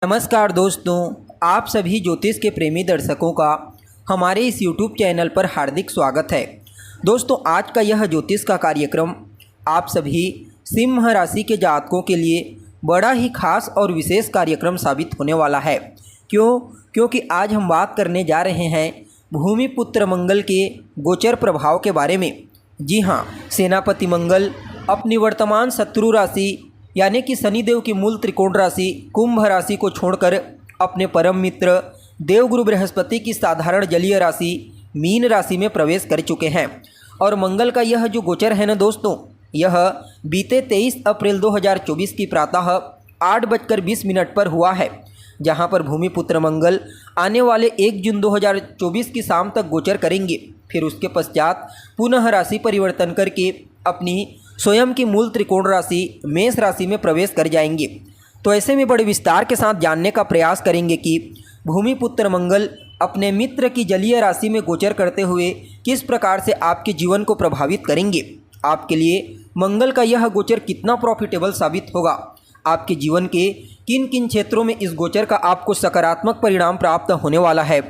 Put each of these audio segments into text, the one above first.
नमस्कार दोस्तों, आप सभी ज्योतिष के प्रेमी दर्शकों का हमारे इस YouTube चैनल पर हार्दिक स्वागत है। दोस्तों, आज का यह ज्योतिष का कार्यक्रम आप सभी सिंह राशि के जातकों के लिए बड़ा ही खास और विशेष कार्यक्रम साबित होने वाला है। क्योंकि आज हम बात करने जा रहे हैं भूमिपुत्र मंगल के गोचर प्रभाव के बारे में। जी हाँ, सेनापति मंगल अपनी वर्तमान शत्रु राशि यानी कि शनिदेव की मूल त्रिकोण राशि कुंभ राशि को छोड़कर अपने परम मित्र देवगुरु बृहस्पति की साधारण जलीय राशि मीन राशि में प्रवेश कर चुके हैं। और मंगल का यह जो गोचर है ना दोस्तों, यह बीते 23 अप्रैल 2024 की प्रातः 8:20 पर हुआ है, जहां पर भूमिपुत्र मंगल आने वाले 1 जून 2024 की शाम तक गोचर करेंगे। फिर उसके पश्चात पुनः राशि परिवर्तन करके अपनी स्वयं की मूल त्रिकोण राशि मेष राशि में प्रवेश कर जाएंगे। तो ऐसे में बड़े विस्तार के साथ जानने का प्रयास करेंगे कि भूमिपुत्र मंगल अपने मित्र की जलीय राशि में गोचर करते हुए किस प्रकार से आपके जीवन को प्रभावित करेंगे। आपके लिए मंगल का यह गोचर कितना प्रॉफिटेबल साबित होगा, आपके जीवन के किन किन क्षेत्रों में इस गोचर का आपको सकारात्मक परिणाम प्राप्त होने वाला है,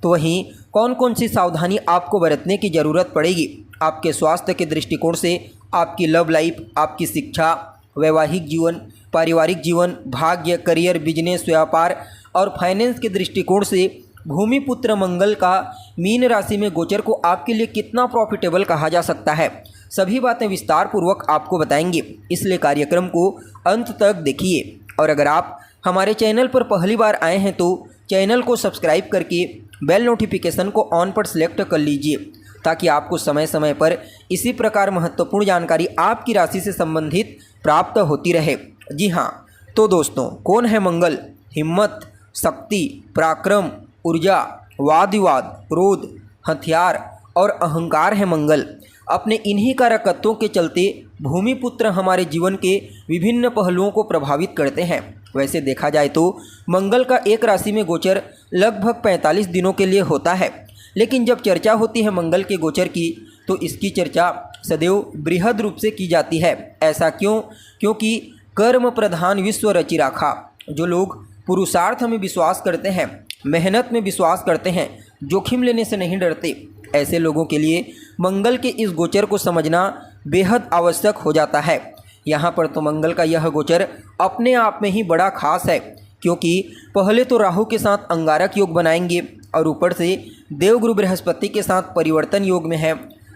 तो वहीं कौन कौन सी सावधानी आपको बरतने की ज़रूरत पड़ेगी। आपके स्वास्थ्य के दृष्टिकोण से आपकी लव लाइफ, आपकी शिक्षा, वैवाहिक जीवन, पारिवारिक जीवन, भाग्य, करियर, बिजनेस, व्यापार और फाइनेंस के दृष्टिकोण से भूमिपुत्र मंगल का मीन राशि में गोचर को आपके लिए कितना प्रॉफिटेबल कहा जा सकता है, सभी बातें विस्तार पूर्वक आपको बताएंगे। इसलिए कार्यक्रम को अंत तक देखिए। और अगर आप हमारे चैनल पर पहली बार आए हैं तो चैनल को सब्सक्राइब करके बेल नोटिफिकेशन को ऑन पर सेलेक्ट कर लीजिए, ताकि आपको समय समय पर इसी प्रकार महत्वपूर्ण जानकारी आपकी राशि से संबंधित प्राप्त होती रहे। जी हाँ, तो दोस्तों, कौन है मंगल? हिम्मत, शक्ति, पराक्रम, ऊर्जा, वाद विवाद, क्रोध, हथियार और अहंकार है मंगल। अपने इन्हीं कारकत्वों के चलते भूमिपुत्र हमारे जीवन के विभिन्न पहलुओं को प्रभावित करते हैं। वैसे देखा जाए तो मंगल का एक राशि में गोचर लगभग 45 दिनों के लिए होता है, लेकिन जब चर्चा होती है मंगल के गोचर की तो इसकी चर्चा सदैव बृहद रूप से की जाती है। ऐसा क्यों? क्योंकि कर्म प्रधान विश्व रचि राखा। जो लोग पुरुषार्थ में विश्वास करते हैं, मेहनत में विश्वास करते हैं, जोखिम लेने से नहीं डरते, ऐसे लोगों के लिए मंगल के इस गोचर को समझना बेहद आवश्यक हो जाता है। यहाँ पर तो मंगल का यह गोचर अपने आप में ही बड़ा खास है, क्योंकि पहले तो राहु के साथ अंगारक योग बनाएंगे और ऊपर से देवगुरु बृहस्पति के साथ परिवर्तन योग में है।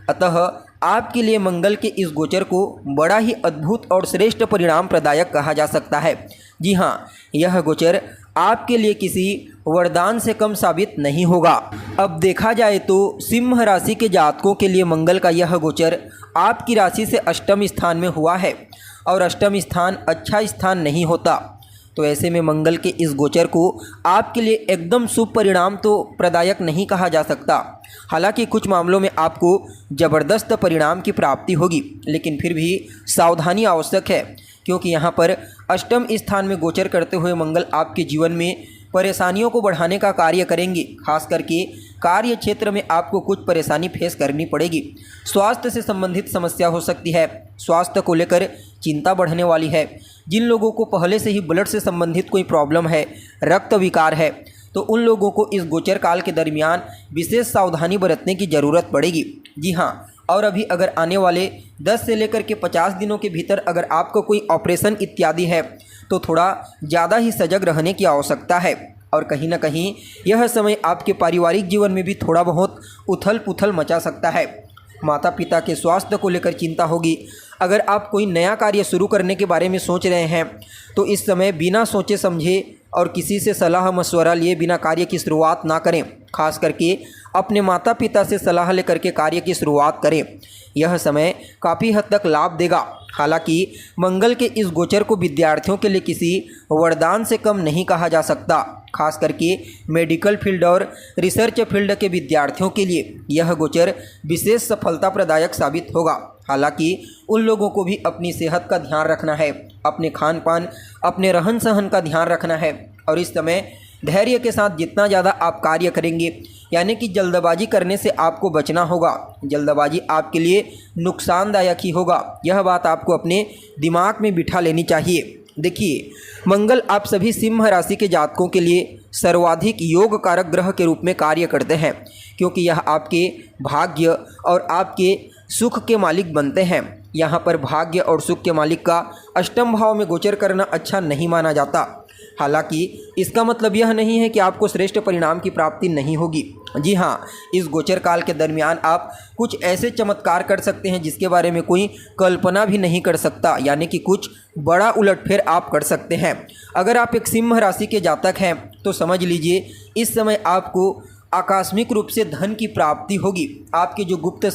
अतः आपके लिए मंगल के इस गोचर को बड़ा ही अद्भुत और श्रेष्ठ परिणाम प्रदायक कहा जा सकता है। जी हाँ, यह गोचर आपके लिए किसी वरदान से कम साबित नहीं होगा। अब देखा जाए तो सिंह राशि के जातकों के लिए मंगल का यह गोचर आपकी राशि से अष्टम स्थान में हुआ है, और अष्टम स्थान अच्छा स्थान नहीं होता। तो ऐसे में मंगल के इस गोचर को आपके लिए एकदम शुभ परिणाम तो प्रदायक नहीं कहा जा सकता। हालांकि कुछ मामलों में आपको ज़बरदस्त परिणाम की प्राप्ति होगी, लेकिन फिर भी सावधानी आवश्यक है, क्योंकि यहाँ पर अष्टम स्थान में गोचर करते हुए मंगल आपके जीवन में परेशानियों को बढ़ाने का कार्य करेंगे। खास करके कार्य क्षेत्र में आपको कुछ परेशानी फेस करनी पड़ेगी। स्वास्थ्य से संबंधित समस्या हो सकती है, स्वास्थ्य को लेकर चिंता बढ़ने वाली है। जिन लोगों को पहले से ही ब्लड से संबंधित कोई प्रॉब्लम है, रक्त विकार है, तो उन लोगों को इस गोचर काल के दरमियान विशेष सावधानी बरतने की ज़रूरत पड़ेगी। जी हाँ, और अभी अगर आने वाले 10 से लेकर के 50 दिनों के भीतर अगर आपको कोई ऑपरेशन इत्यादि है तो थोड़ा ज़्यादा ही सजग रहने की आवश्यकता है। और कहीं ना कहीं यह समय आपके पारिवारिक जीवन में भी थोड़ा बहुत उथल पुथल मचा सकता है। माता पिता के स्वास्थ्य को लेकर चिंता होगी। अगर आप कोई नया कार्य शुरू करने के बारे में सोच रहे हैं तो इस समय बिना सोचे समझे और किसी से सलाह मशवरा लिए बिना कार्य की शुरुआत ना करें। खास करके अपने माता पिता से सलाह लेकर के कार्य की शुरुआत करें। यह समय काफ़ी हद तक लाभ देगा। हालांकि मंगल के इस गोचर को विद्यार्थियों के लिए किसी वरदान से कम नहीं कहा जा सकता। खास करके मेडिकल फील्ड और रिसर्च फील्ड के विद्यार्थियों के लिए यह गोचर विशेष सफलता प्रदायक साबित होगा। हालांकि उन लोगों को भी अपनी सेहत का ध्यान रखना है, अपने खान पान, अपने रहन सहन का ध्यान रखना है। और इस समय धैर्य के साथ जितना ज़्यादा आप कार्य करेंगे, यानी कि जल्दबाजी करने से आपको बचना होगा। जल्दबाजी आपके लिए नुकसानदायक ही होगा, यह बात आपको अपने दिमाग में बिठा लेनी चाहिए। देखिए, मंगल आप सभी सिंह राशि के जातकों के लिए सर्वाधिक योग कारक ग्रह के रूप में कार्य करते हैं, क्योंकि यह आपके भाग्य और आपके सुख के मालिक बनते हैं। यहाँ पर भाग्य और सुख के मालिक का अष्टम भाव में गोचर करना अच्छा नहीं माना जाता। हालांकि इसका मतलब यह नहीं है कि आपको श्रेष्ठ परिणाम की प्राप्ति नहीं होगी। जी हाँ, इस गोचर काल के दरमियान आप कुछ ऐसे चमत्कार कर सकते हैं जिसके बारे में कोई कल्पना भी नहीं कर सकता, यानी कि कुछ बड़ा उलटफेर आप कर सकते हैं। अगर आप एक सिंह राशि के जातक हैं तो समझ लीजिए इस समय आपको आकस्मिक रूप से धन की प्राप्ति होगी। आपके जो गुप्त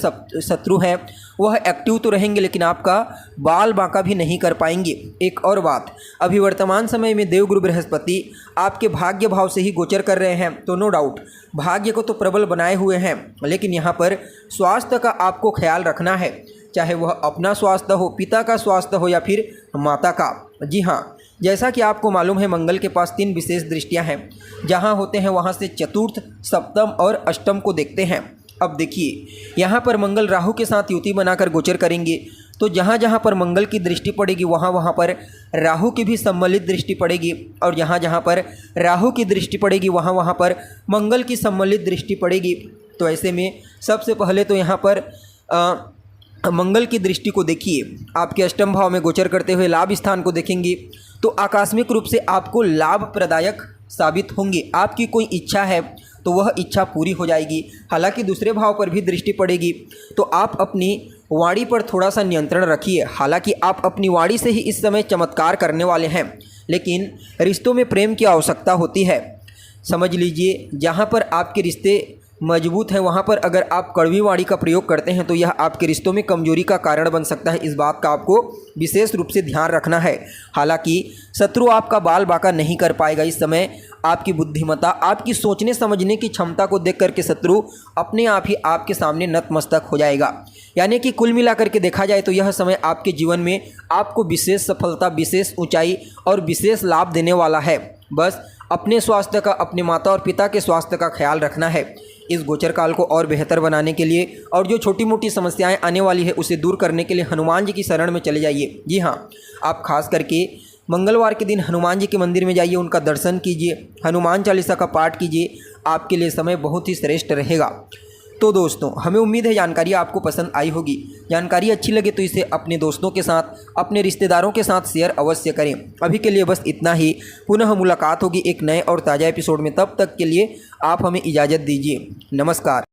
शत्रु हैं वह एक्टिव तो रहेंगे, लेकिन आपका बाल बांका भी नहीं कर पाएंगे। एक और बात, अभी वर्तमान समय में देवगुरु बृहस्पति आपके भाग्य भाव से ही गोचर कर रहे हैं, तो नो डाउट भाग्य को तो प्रबल बनाए हुए हैं, लेकिन यहाँ पर स्वास्थ्य का आपको ख्याल रखना है, चाहे वह अपना स्वास्थ्य हो, पिता का स्वास्थ्य हो या फिर माता का। जी हाँ, जैसा कि आपको मालूम है मंगल के पास 3 विशेष दृष्टियां हैं, जहां होते हैं वहां से चतुर्थ, सप्तम और अष्टम को देखते हैं। अब देखिए, यहां पर मंगल राहु के साथ युति बनाकर गोचर करेंगे, तो जहां जहां पर मंगल की दृष्टि पड़ेगी वहां वहां पर राहु की भी सम्मिलित दृष्टि पड़ेगी, और जहां जहां पर राहु की दृष्टि पड़ेगी वहां वहां पर मंगल की सम्मिलित दृष्टि पड़ेगी। तो ऐसे में सबसे पहले तो यहाँ पर मंगल की दृष्टि को देखिए, आपके अष्टम भाव में गोचर करते हुए लाभ स्थान को देखेंगे तो आकस्मिक रूप से आपको लाभ प्रदायक साबित होंगे। आपकी कोई इच्छा है तो वह इच्छा पूरी हो जाएगी। हालांकि दूसरे भाव पर भी दृष्टि पड़ेगी तो आप अपनी वाणी पर थोड़ा सा नियंत्रण रखिए। हालांकि आप अपनी वाणी से ही इस समय चमत्कार करने वाले हैं, लेकिन रिश्तों में प्रेम की आवश्यकता होती है। समझ लीजिए, जहाँ पर आपके रिश्ते मजबूत है वहाँ पर अगर आप कड़वी वाणी का प्रयोग करते हैं तो यह आपके रिश्तों में कमजोरी का कारण बन सकता है। इस बात का आपको विशेष रूप से ध्यान रखना है। हालांकि शत्रु आपका बाल बांका नहीं कर पाएगा। इस समय आपकी बुद्धिमत्ता, आपकी सोचने समझने की क्षमता को देख करके शत्रु अपने आप ही आपके सामने नतमस्तक हो जाएगा। यानी कि कुल मिलाकर के देखा जाए तो यह समय आपके जीवन में आपको विशेष सफलता, विशेष ऊंचाई और विशेष लाभ देने वाला है। बस अपने स्वास्थ्य का, अपने माता और पिता के स्वास्थ्य का ख्याल रखना है। इस गोचर काल को और बेहतर बनाने के लिए और जो छोटी मोटी समस्याएं आने वाली है उसे दूर करने के लिए हनुमान जी की शरण में चले जाइए। जी हाँ, आप खास करके मंगलवार के दिन हनुमान जी के मंदिर में जाइए, उनका दर्शन कीजिए, हनुमान चालीसा का पाठ कीजिए, आपके लिए समय बहुत ही श्रेष्ठ रहेगा। तो दोस्तों, हमें उम्मीद है जानकारी आपको पसंद आई होगी। जानकारी अच्छी लगे तो इसे अपने दोस्तों के साथ, अपने रिश्तेदारों के साथ शेयर अवश्य करें। अभी के लिए बस इतना ही। पुनः मुलाकात होगी एक नए और ताज़ा एपिसोड में। तब तक के लिए आप हमें इजाज़त दीजिए। नमस्कार।